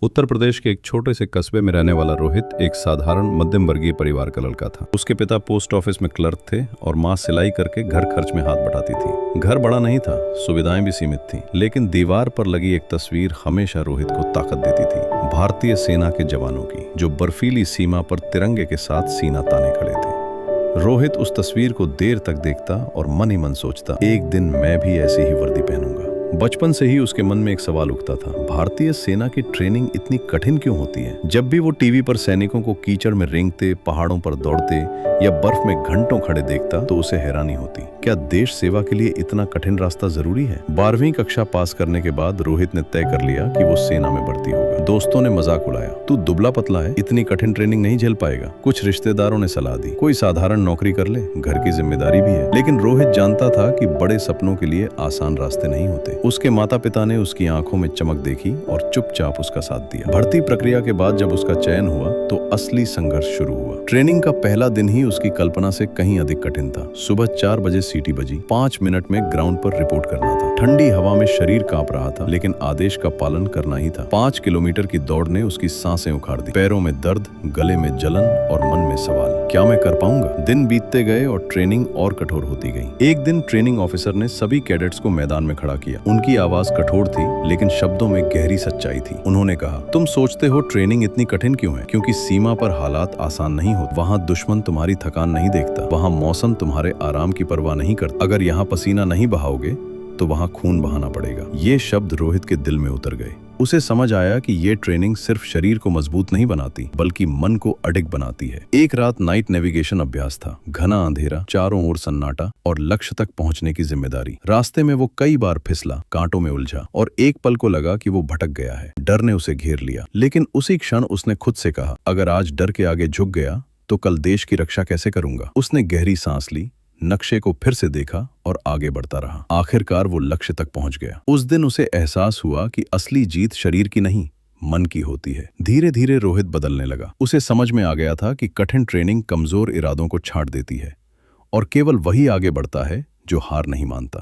उत्तर प्रदेश के एक छोटे से कस्बे में रहने वाला रोहित एक साधारण मध्यम वर्गीय परिवार का लड़का था। उसके पिता पोस्ट ऑफिस में क्लर्क थे और माँ सिलाई करके घर खर्च में हाथ बटाती थी। घर बड़ा नहीं था, सुविधाएं भी सीमित थी, लेकिन दीवार पर लगी एक तस्वीर हमेशा रोहित को ताकत देती थी। भारतीय सेना के जवानों की, जो बर्फीली सीमा पर तिरंगे के साथ सीना ताने खड़े थे। रोहित उस तस्वीर को देर तक देखता और मन ही मन सोचता, एक दिन मैं भी ऐसी ही वर्दी पहनूंगा। बचपन से ही उसके मन में एक सवाल उठता था, भारतीय सेना की ट्रेनिंग इतनी कठिन क्यों होती है? जब भी वो टीवी पर सैनिकों को कीचड़ में रेंगते, पहाड़ों पर दौड़ते या बर्फ में घंटों खड़े देखता तो उसे हैरानी होती, क्या देश सेवा के लिए इतना कठिन रास्ता जरूरी है? 12वीं कक्षा पास करने के बाद रोहित ने तय कर लिया कि वो सेना में भर्ती होगा। दोस्तों ने मजाक उड़ाया, तू दुबला पतला है, इतनी कठिन ट्रेनिंग नहीं झेल पाएगा। कुछ रिश्तेदारों ने सलाह दी, कोई साधारण नौकरी कर ले, घर की जिम्मेदारी भी है। लेकिन रोहित जानता था कि बड़े सपनों के लिए आसान रास्ते नहीं होते। उसके माता पिता ने उसकी आंखों में चमक देखी और चुपचाप उसका साथ दिया। भर्ती प्रक्रिया के बाद जब उसका चयन हुआ तो असली संघर्ष शुरू हुआ। ट्रेनिंग का पहला दिन ही उसकी कल्पना से कहीं अधिक कठिन था। सुबह 4 बजे सीटी बजी, 5 मिनट में ग्राउंड पर रिपोर्ट करना था। ठंडी हवा में शरीर कांप रहा था, लेकिन आदेश का पालन करना ही था। 5 किलोमीटर की दौड़ ने उसकी सांसें उखाड़ दी। पैरों में दर्द, गले में जलन और मन में सवाल, क्या मैं कर पाऊंगा? दिन बीतते गए और ट्रेनिंग और कठोर होती गई। एक दिन ट्रेनिंग ऑफिसर ने सभी कैडेट्स को मैदान में खड़ा किया। उनकी आवाज कठोर थी, लेकिन शब्दों में गहरी सच्चाई थी। उन्होंने कहा, तुम सोचते हो ट्रेनिंग इतनी कठिन क्यों है? क्योंकि सीमा पर हालात आसान नहीं होते। वहाँ दुश्मन तुम्हारी थकान नहीं देखता, वहाँ मौसम तुम्हारे आराम की परवाह नहीं करता। अगर यहाँ पसीना नहीं बहाओगे तो वहाँ खून बहाना पड़ेगा। ये शब्द रोहित के दिल में उतर गए। उसे समझ आया कि ये ट्रेनिंग सिर्फ शरीर को मजबूत नहीं बनाती, बल्कि मन को अडिग बनाती है। एक रात नाइट नेविगेशन अभ्यास था। घना अंधेरा, चारों ओर सन्नाटा और लक्ष्य तक पहुंचने की जिम्मेदारी। रास्ते में वो कई बार फिसला, कांटों में उलझा और एक पल को लगा कि वो भटक गया है। डर ने उसे घेर लिया, लेकिन उसी क्षण उसने खुद से कहा, अगर आज डर के आगे झुक गया तो कल देश की रक्षा कैसे करूंगा? उसने गहरी सांस ली, नक्शे को फिर से देखा और आगे बढ़ता रहा। आखिरकार वो लक्ष्य तक पहुंच गया। उस दिन उसे एहसास हुआ कि असली जीत शरीर की नहीं, मन की होती है। धीरे धीरे रोहित बदलने लगा। उसे समझ में आ गया था कि कठिन ट्रेनिंग कमजोर इरादों को छांट देती है और केवल वही आगे बढ़ता है जो हार नहीं मानता।